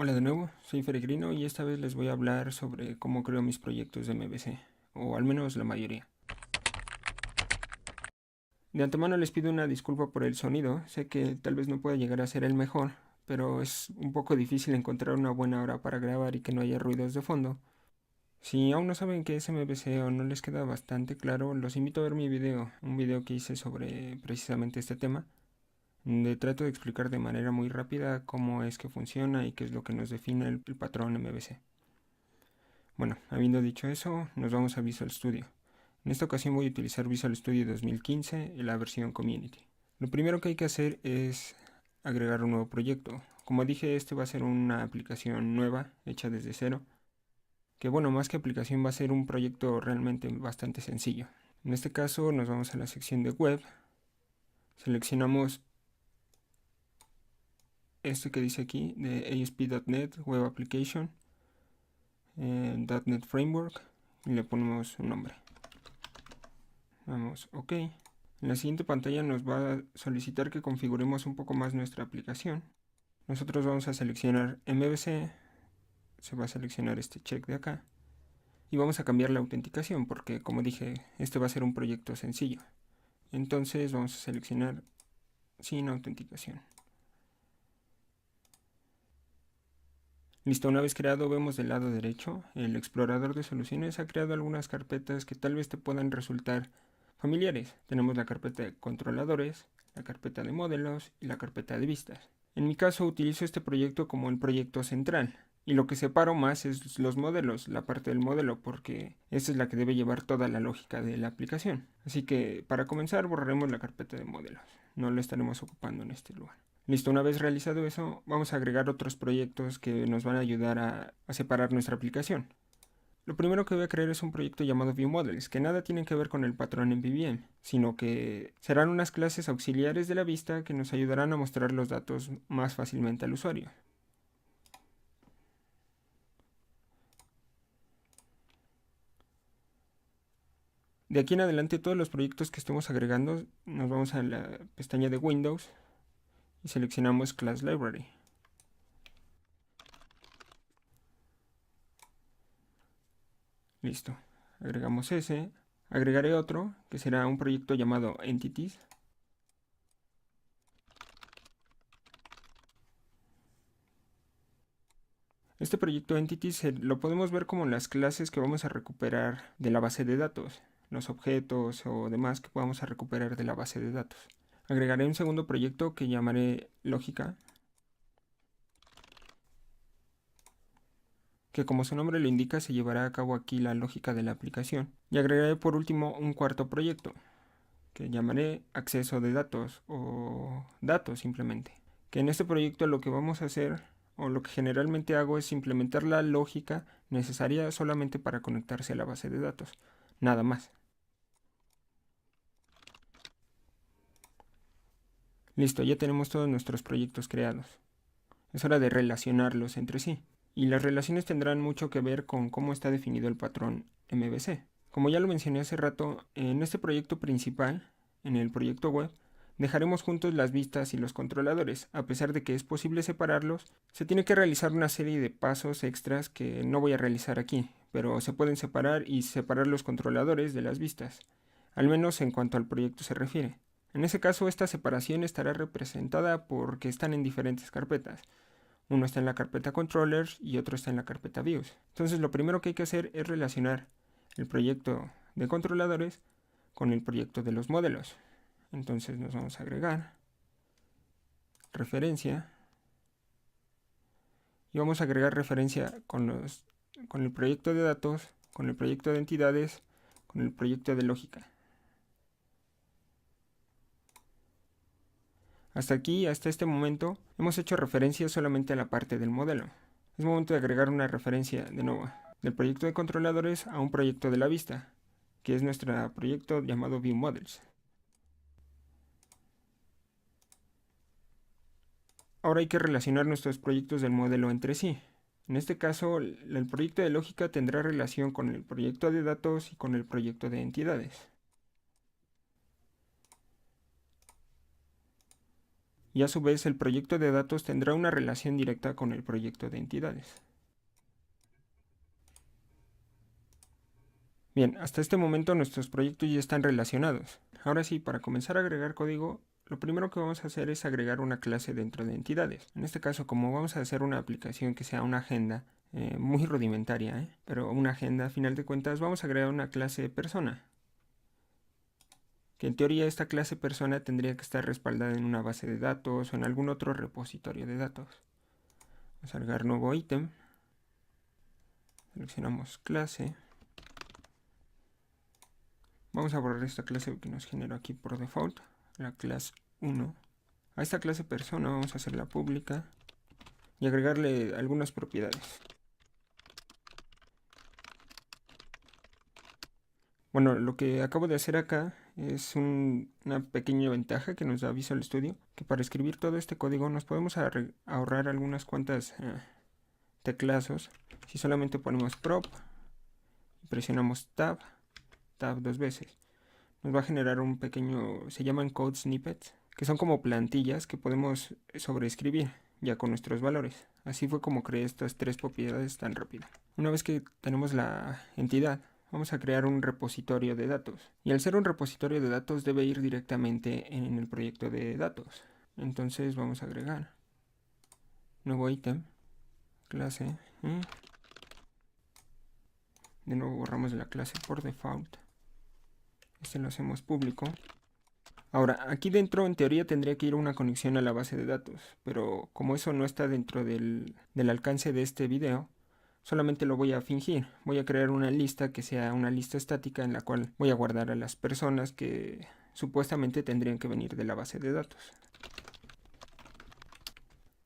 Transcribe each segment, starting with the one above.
Hola de nuevo, soy Peregrino y esta vez les voy a hablar sobre cómo creo mis proyectos de MVC, o al menos la mayoría. De antemano les pido una disculpa por el sonido, sé que tal vez no pueda llegar a ser el mejor, pero es un poco difícil encontrar una buena hora para grabar y que no haya ruidos de fondo. Si aún no saben qué es MVC o no les queda bastante claro, los invito a ver mi video, un video que hice sobre precisamente este tema, donde trato de explicar de manera muy rápida cómo es que funciona y qué es lo que nos define el patrón MVC. Bueno, habiendo dicho eso, nos vamos a Visual Studio. En esta ocasión voy a utilizar Visual Studio 2015 en la versión Community. Lo primero que hay que hacer es agregar un nuevo proyecto. Como dije, este va a ser una aplicación nueva, hecha desde cero. Que bueno, más que aplicación va a ser un proyecto realmente bastante sencillo. En este caso nos vamos a la sección de web. Seleccionamos este que dice aquí de ASP.NET Web Application, .NET Framework, y le ponemos un nombre. Damos OK. En la siguiente pantalla nos va a solicitar que configuremos un poco más nuestra aplicación. Nosotros vamos a seleccionar MVC, se va a seleccionar este check de acá y vamos a cambiar la autenticación porque, como dije, este va a ser un proyecto sencillo. Entonces vamos a seleccionar sin autenticación. Listo, una vez creado, vemos del lado derecho, el explorador de soluciones ha creado algunas carpetas que tal vez te puedan resultar familiares. Tenemos la carpeta de controladores, la carpeta de modelos y la carpeta de vistas. En mi caso utilizo este proyecto como el proyecto central, y lo que separo más es los modelos, la parte del modelo, porque esta es la que debe llevar toda la lógica de la aplicación. Así que para comenzar borraremos la carpeta de modelos, no la estaremos ocupando en este lugar. Listo, una vez realizado eso, vamos a agregar otros proyectos que nos van a ayudar a separar nuestra aplicación. Lo primero que voy a crear es un proyecto llamado ViewModels, que nada tiene que ver con el patrón en NVVM, sino que serán unas clases auxiliares de la vista que nos ayudarán a mostrar los datos más fácilmente al usuario. De aquí en adelante todos los proyectos que estemos agregando, nos vamos a la pestaña de Windows y seleccionamos Class Library. Listo, agregamos ese. Agregaré otro, que será un proyecto llamado Entities. Este proyecto Entities lo podemos ver como las clases que vamos a recuperar de la base de datos, los objetos o demás que vamos a recuperar de la base de datos. Agregaré un segundo proyecto que llamaré Lógica, que como su nombre lo indica se llevará a cabo aquí la lógica de la aplicación. Y agregaré por último un cuarto proyecto, que llamaré Acceso de datos o datos simplemente. Que en este proyecto lo que vamos a hacer o lo que generalmente hago es implementar la lógica necesaria solamente para conectarse a la base de datos, nada más. Listo, ya tenemos todos nuestros proyectos creados. Es hora de relacionarlos entre sí. Y las relaciones tendrán mucho que ver con cómo está definido el patrón MVC. Como ya lo mencioné hace rato, en este proyecto principal, en el proyecto web, dejaremos juntos las vistas y los controladores. A pesar de que es posible separarlos, se tiene que realizar una serie de pasos extras que no voy a realizar aquí, pero se pueden separar y separar los controladores de las vistas, al menos en cuanto al proyecto se refiere. En ese caso, esta separación estará representada porque están en diferentes carpetas. Uno está en la carpeta Controllers y otro está en la carpeta Views. Entonces, lo primero que hay que hacer es relacionar el proyecto de controladores con el proyecto de los modelos. Entonces nos vamos a agregar referencia y vamos a agregar referencia con el proyecto de datos, con el proyecto de entidades, con el proyecto de lógica. Hasta aquí, hasta este momento, hemos hecho referencia solamente a la parte del modelo. Es momento de agregar una referencia de nuevo del proyecto de controladores a un proyecto de la vista, que es nuestro proyecto llamado ViewModels. Ahora hay que relacionar nuestros proyectos del modelo entre sí. En este caso, el proyecto de lógica tendrá relación con el proyecto de datos y con el proyecto de entidades. y a su vez el proyecto de datos tendrá una relación directa con el proyecto de entidades. Bien, hasta este momento nuestros proyectos ya están relacionados. Ahora sí, para comenzar a agregar código, lo primero que vamos a hacer es agregar una clase dentro de entidades. En este caso, como vamos a hacer una aplicación que sea una agenda, muy rudimentaria, pero una agenda, a final de cuentas, vamos a agregar una clase persona. Que en teoría esta clase persona tendría que estar respaldada en una base de datos o en algún otro repositorio de datos. Vamos a agregar nuevo ítem. Seleccionamos clase. Vamos a borrar esta clase que nos generó aquí por default, la clase 1. A esta clase persona vamos a hacerla pública y agregarle algunas propiedades. Bueno, lo que acabo de hacer acá es una pequeña ventaja que nos da Visual Studio, que para escribir todo este código nos podemos ahorrar algunas cuantas teclazos. Si solamente ponemos prop y presionamos tab dos veces, nos va a generar un pequeño, se llaman code snippets, que son como plantillas que podemos sobreescribir ya con nuestros valores. Así fue como creé estas tres propiedades tan rápido. Una vez que tenemos la entidad, vamos a crear un repositorio de datos. Y al ser un repositorio de datos debe ir directamente en el proyecto de datos. Entonces vamos a agregar nuevo ítem, clase, de nuevo borramos la clase por default. Este lo hacemos público. Ahora, aquí dentro en teoría tendría que ir una conexión a la base de datos, pero como eso no está dentro del alcance de este video, solamente lo voy a fingir. Voy a crear una lista que sea una lista estática en la cual voy a guardar a las personas que supuestamente tendrían que venir de la base de datos.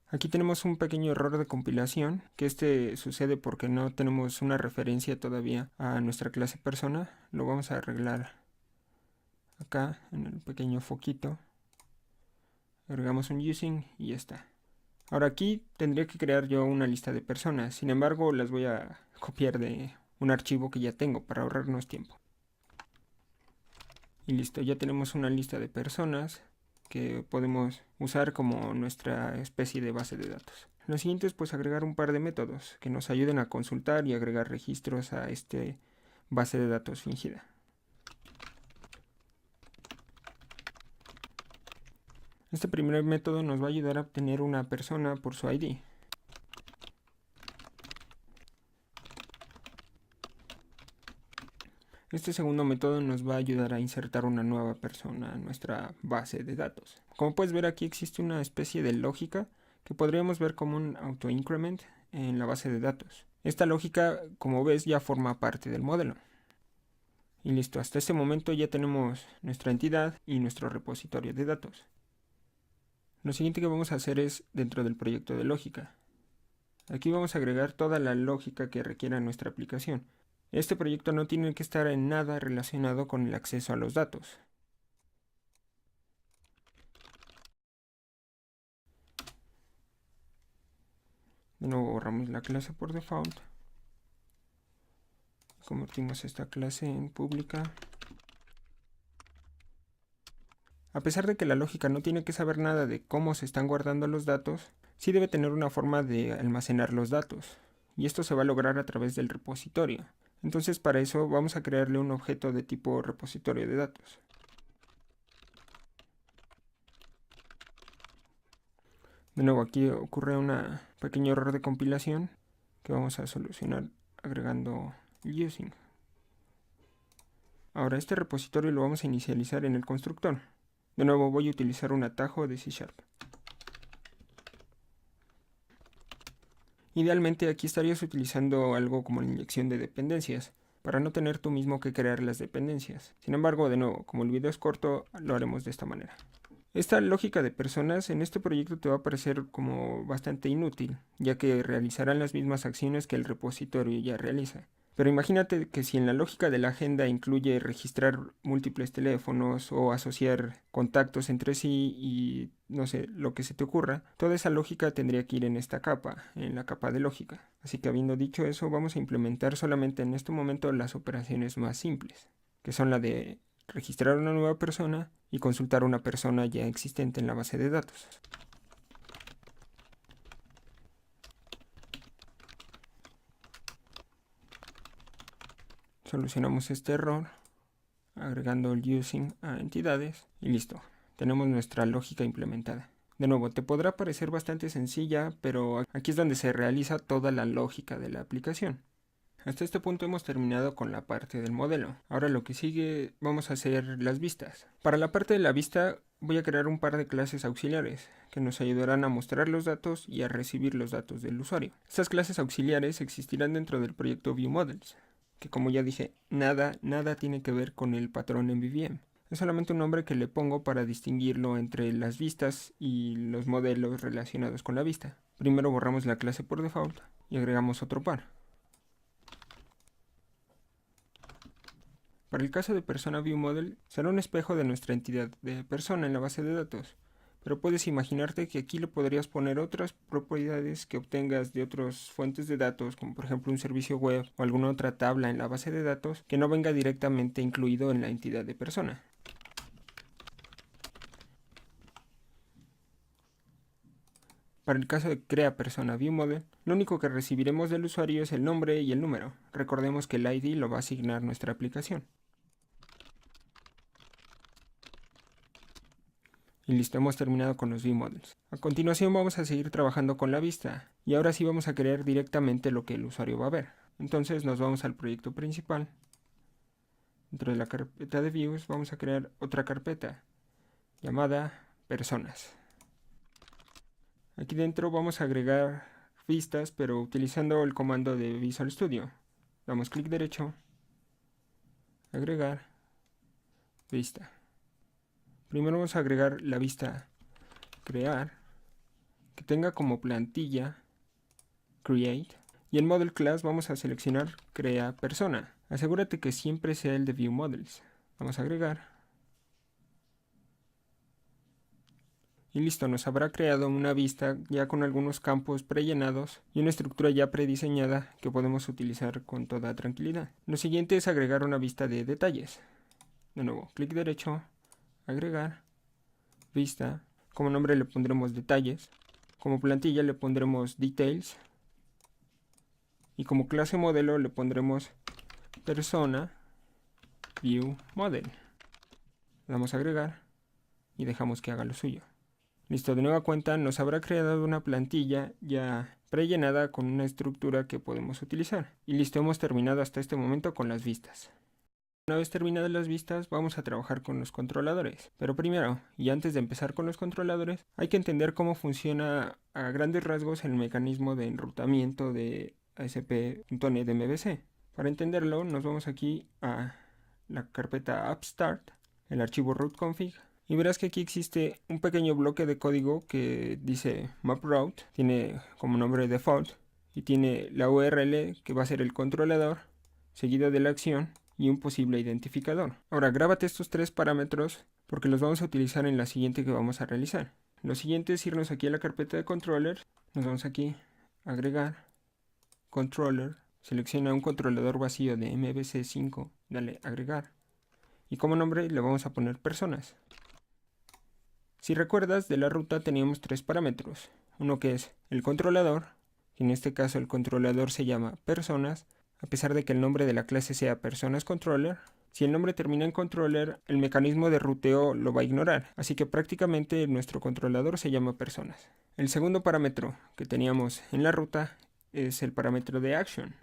Aquí tenemos un pequeño error de compilación, que este sucede porque no tenemos una referencia todavía a nuestra clase persona. Lo vamos a arreglar acá en el pequeño foquito. Agregamos un using y ya está. Ahora aquí tendría que crear yo una lista de personas, sin embargo las voy a copiar de un archivo que ya tengo para ahorrarnos tiempo. Y listo, ya tenemos una lista de personas que podemos usar como nuestra especie de base de datos. Lo siguiente es pues agregar un par de métodos que nos ayuden a consultar y agregar registros a este base de datos fingida. Este primer método nos va a ayudar a obtener una persona por su ID. Este segundo método nos va a ayudar a insertar una nueva persona a nuestra base de datos. Como puedes ver, aquí existe una especie de lógica que podríamos ver como un auto-increment en la base de datos. Esta lógica, como ves, ya forma parte del modelo. Y listo, hasta este momento ya tenemos nuestra entidad y nuestro repositorio de datos. Lo siguiente que vamos a hacer es dentro del proyecto de lógica. Aquí vamos a agregar toda la lógica que requiera nuestra aplicación. Este proyecto no tiene que estar en nada relacionado con el acceso a los datos. De nuevo borramos la clase por default. Convertimos esta clase en pública. A pesar de que la lógica no tiene que saber nada de cómo se están guardando los datos, sí debe tener una forma de almacenar los datos. Y esto se va a lograr a través del repositorio. Entonces para eso vamos a crearle un objeto de tipo repositorio de datos. De nuevo aquí ocurre un pequeño error de compilación que vamos a solucionar agregando using. Ahora este repositorio lo vamos a inicializar en el constructor. De nuevo voy a utilizar un atajo de C#. Idealmente aquí estarías utilizando algo como la inyección de dependencias, para no tener tú mismo que crear las dependencias. Sin embargo, de nuevo, como el video es corto, lo haremos de esta manera. Esta lógica de personas en este proyecto te va a parecer como bastante inútil, ya que realizarán las mismas acciones que el repositorio ya realiza. Pero imagínate que si en la lógica de la agenda incluye registrar múltiples teléfonos o asociar contactos entre sí y no sé, lo que se te ocurra, toda esa lógica tendría que ir en esta capa, en la capa de lógica. Así que habiendo dicho eso, vamos a implementar solamente en este momento las operaciones más simples, que son la de registrar una nueva persona y consultar una persona ya existente en la base de datos. Solucionamos este error agregando el using a entidades y listo, tenemos nuestra lógica implementada. De nuevo, te podrá parecer bastante sencilla, pero aquí es donde se realiza toda la lógica de la aplicación. Hasta este punto hemos terminado con la parte del modelo. Ahora lo que sigue, vamos a hacer las vistas. Para la parte de la vista voy a crear un par de clases auxiliares que nos ayudarán a mostrar los datos y a recibir los datos del usuario. Estas clases auxiliares existirán dentro del proyecto ViewModels, que como ya dije, nada tiene que ver con el patrón MVVM. Es solamente un nombre que le pongo para distinguirlo entre las vistas y los modelos relacionados con la vista. Primero borramos la clase por default y agregamos otro par. Para el caso de persona ViewModel, será un espejo de nuestra entidad de persona en la base de datos, pero puedes imaginarte que aquí le podrías poner otras propiedades que obtengas de otras fuentes de datos, como por ejemplo un servicio web o alguna otra tabla en la base de datos que no venga directamente incluido en la entidad de persona. Para el caso de crea persona ViewModel, lo único que recibiremos del usuario es el nombre y el número. Recordemos que el ID lo va a asignar nuestra aplicación. Y listo, hemos terminado con los ViewModels. A continuación vamos a seguir trabajando con la vista, y ahora sí vamos a crear directamente lo que el usuario va a ver. Entonces nos vamos al proyecto principal. Dentro de la carpeta de Views vamos a crear otra carpeta llamada Personas. Aquí dentro vamos a agregar vistas, pero utilizando el comando de Visual Studio. Damos clic derecho, agregar, vista. Primero vamos a agregar la vista crear, que tenga como plantilla create, y en model class vamos a seleccionar crea persona. Asegúrate que siempre sea el de ViewModels. Vamos a agregar. Y listo, nos habrá creado una vista ya con algunos campos prellenados y una estructura ya prediseñada que podemos utilizar con toda tranquilidad. Lo siguiente es agregar una vista de detalles. De nuevo, clic derecho, agregar, vista. Como nombre le pondremos detalles. Como plantilla le pondremos details. Y como clase modelo le pondremos persona view model. Le damos a agregar y dejamos que haga lo suyo. Listo, de nueva cuenta nos habrá creado una plantilla ya prellenada con una estructura que podemos utilizar. Y listo, hemos terminado hasta este momento con las vistas. Una vez terminadas las vistas, vamos a trabajar con los controladores. Pero primero, y antes de empezar con los controladores, hay que entender cómo funciona a grandes rasgos el mecanismo de enrutamiento de ASP.NET MVC. Para entenderlo, nos vamos aquí a la carpeta AppStart, el archivo root.config, y verás que aquí existe un pequeño bloque de código que dice maproute, tiene como nombre default, y tiene la URL que va a ser el controlador, seguido de la acción, y un posible identificador. Ahora, grábate estos tres parámetros porque los vamos a utilizar en la siguiente que vamos a realizar. Lo siguiente es irnos aquí a la carpeta de controller, nos vamos aquí, agregar, controller, selecciona un controlador vacío de MVC5, dale agregar, y como nombre le vamos a poner personas. Si recuerdas, de la ruta teníamos tres parámetros, uno que es el controlador, que en este caso el controlador se llama personas, a pesar de que el nombre de la clase sea personasController. Si el nombre termina en controller, el mecanismo de ruteo lo va a ignorar, así que prácticamente nuestro controlador se llama personas. El segundo parámetro que teníamos en la ruta es el parámetro de action.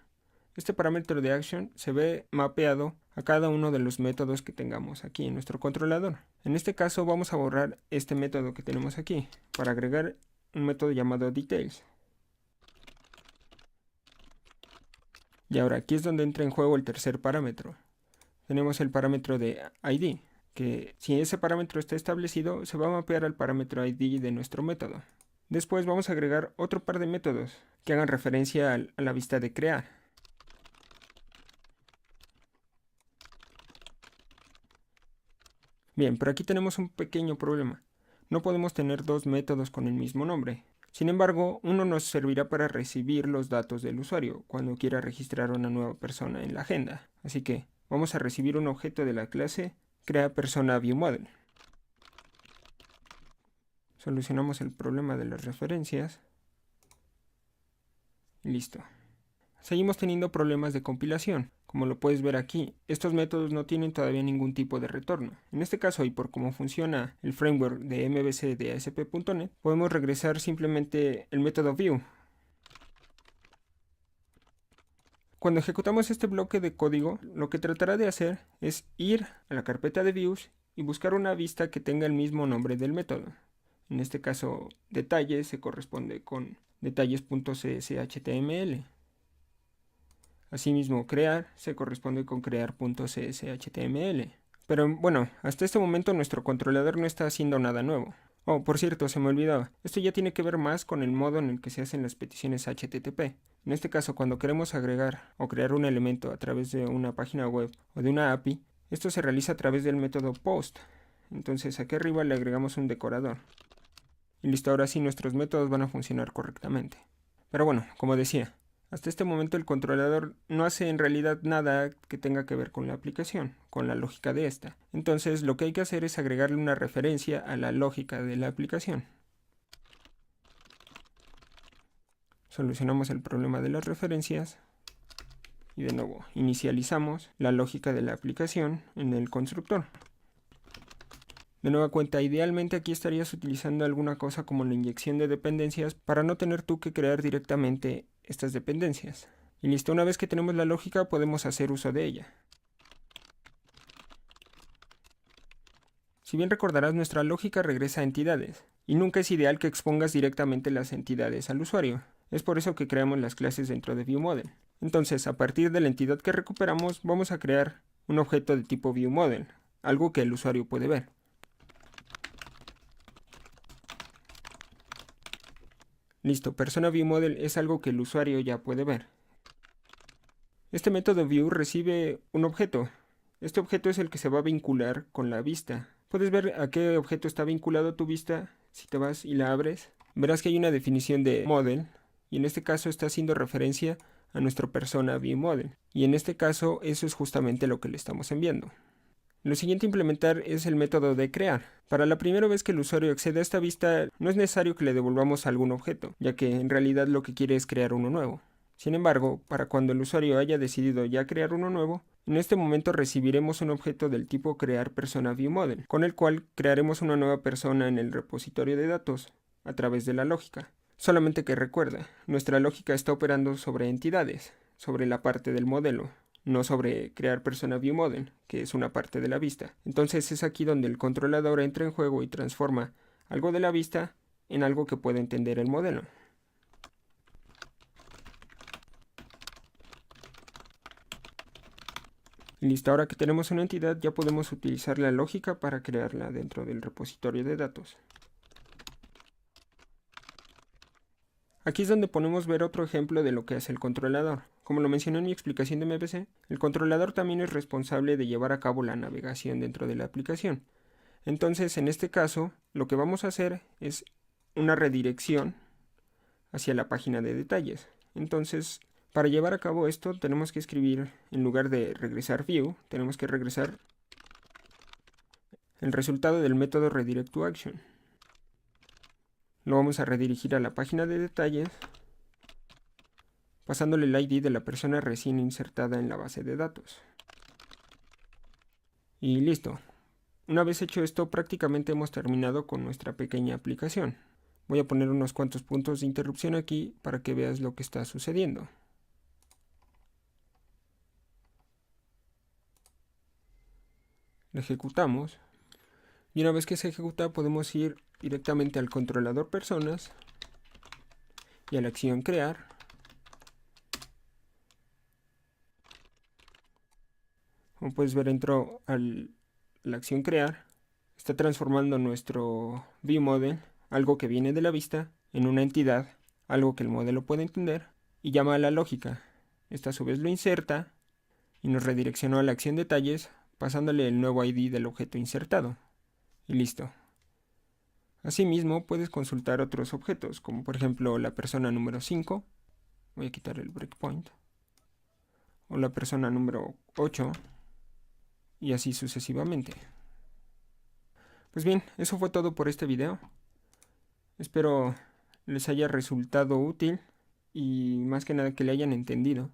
Este parámetro de action se ve mapeado a cada uno de los métodos que tengamos aquí en nuestro controlador. En este caso vamos a borrar este método que tenemos aquí para agregar un método llamado details. Y ahora aquí es donde entra en juego el tercer parámetro. Tenemos el parámetro de ID, que si ese parámetro está establecido se va a mapear al parámetro ID de nuestro método. Después vamos a agregar otro par de métodos que hagan referencia a la vista de crear. Bien, pero aquí tenemos un pequeño problema. No podemos tener dos métodos con el mismo nombre. Sin embargo, uno nos servirá para recibir los datos del usuario cuando quiera registrar una nueva persona en la agenda. Así que vamos a recibir un objeto de la clase crea persona viewModel. Solucionamos el problema de las referencias. Y listo. Seguimos teniendo problemas de compilación. Como lo puedes ver aquí, estos métodos no tienen todavía ningún tipo de retorno. En este caso, y por cómo funciona el framework de MVC de ASP.NET, podemos regresar simplemente el método view. Cuando ejecutamos este bloque de código, lo que tratará de hacer es ir a la carpeta de views y buscar una vista que tenga el mismo nombre del método. En este caso, detalles se corresponde con detalles.cshtml. Asimismo, crear se corresponde con crear.cshtml. Pero bueno, hasta este momento nuestro controlador no está haciendo nada nuevo. Oh, por cierto, se me olvidaba. Esto ya tiene que ver más con el modo en el que se hacen las peticiones HTTP. En este caso, cuando queremos agregar o crear un elemento a través de una página web o de una API, esto se realiza a través del método POST. Entonces aquí arriba le agregamos un decorador. Y listo, ahora sí nuestros métodos van a funcionar correctamente. Pero bueno, como decía, hasta este momento el controlador no hace en realidad nada que tenga que ver con la aplicación, con la lógica de esta. Entonces lo que hay que hacer es agregarle una referencia a la lógica de la aplicación. Solucionamos el problema de las referencias y de nuevo inicializamos la lógica de la aplicación en el constructor. De nueva cuenta, idealmente aquí estarías utilizando alguna cosa como la inyección de dependencias para no tener tú que crear directamente estas dependencias. Y listo, una vez que tenemos la lógica podemos hacer uso de ella. Si bien recordarás, nuestra lógica regresa a entidades, y nunca es ideal que expongas directamente las entidades al usuario. Es por eso que creamos las clases dentro de viewModel. Entonces, a partir de la entidad que recuperamos, vamos a crear un objeto de tipo viewModel, algo que el usuario puede ver. Listo, persona viewModel es algo que el usuario ya puede ver. Este método view recibe un objeto. Este objeto es el que se va a vincular con la vista. Puedes ver a qué objeto está vinculado tu vista. Si te vas y la abres, verás que hay una definición de model, y en este caso está haciendo referencia a nuestro persona viewModel. Y en este caso eso es justamente lo que le estamos enviando. Lo siguiente a implementar es el método de crear. Para la primera vez que el usuario accede a esta vista, no es necesario que le devolvamos algún objeto, ya que en realidad lo que quiere es crear uno nuevo. Sin embargo, para cuando el usuario haya decidido ya crear uno nuevo, en este momento recibiremos un objeto del tipo crear persona viewModel, con el cual crearemos una nueva persona en el repositorio de datos a través de la lógica. Solamente que recuerda, nuestra lógica está operando sobre entidades, sobre la parte del modelo, no sobre crear persona viewModel, que es una parte de la vista. Entonces es aquí donde el controlador entra en juego y transforma algo de la vista en algo que puede entender el modelo. Y listo, ahora que tenemos una entidad ya podemos utilizar la lógica para crearla dentro del repositorio de datos. Aquí es donde podemos ver otro ejemplo de lo que hace el controlador. Como lo mencioné en mi explicación de MVC, el controlador también es responsable de llevar a cabo la navegación dentro de la aplicación. Entonces, en este caso, lo que vamos a hacer es una redirección hacia la página de detalles. Entonces, para llevar a cabo esto, tenemos que escribir, en lugar de regresar view, tenemos que regresar el resultado del método redirectToAction. Lo vamos a redirigir a la página de detalles, pasándole el ID de la persona recién insertada en la base de datos. Y listo. Una vez hecho esto, prácticamente hemos terminado con nuestra pequeña aplicación. Voy a poner unos cuantos puntos de interrupción aquí para que veas lo que está sucediendo. Lo ejecutamos. Y una vez que se ejecuta, podemos ir directamente al controlador personas y a la acción crear. Como puedes ver, entró a la acción crear. Está transformando nuestro viewModel, algo que viene de la vista, en una entidad, algo que el modelo puede entender, y llama a la lógica. Esta a su vez lo inserta y nos redireccionó a la acción detalles, pasándole el nuevo ID del objeto insertado. Y listo. Asimismo, puedes consultar otros objetos, como por ejemplo la persona número 5, voy a quitar el breakpoint, o la persona número 8, y así sucesivamente. Pues bien, eso fue todo por este video. Espero les haya resultado útil y más que nada que le hayan entendido.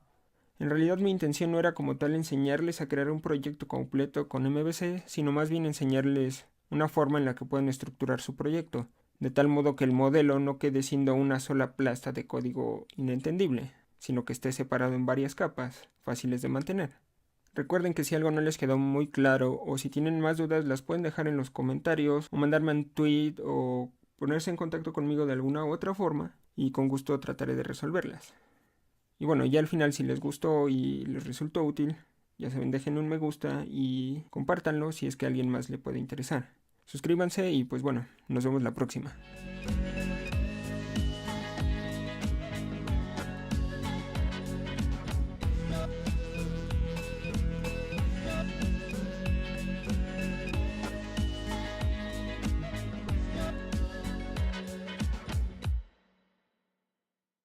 En realidad mi intención no era como tal enseñarles a crear un proyecto completo con MVC, sino más bien enseñarles una forma en la que pueden estructurar su proyecto, de tal modo que el modelo no quede siendo una sola plasta de código inentendible, sino que esté separado en varias capas, fáciles de mantener. Recuerden que si algo no les quedó muy claro o si tienen más dudas las pueden dejar en los comentarios o mandarme un tweet o ponerse en contacto conmigo de alguna u otra forma y con gusto trataré de resolverlas. Y bueno, ya al final si les gustó y les resultó útil, ya saben, dejen un me gusta y compártanlo si es que a alguien más le puede interesar. Suscríbanse y pues bueno, nos vemos la próxima.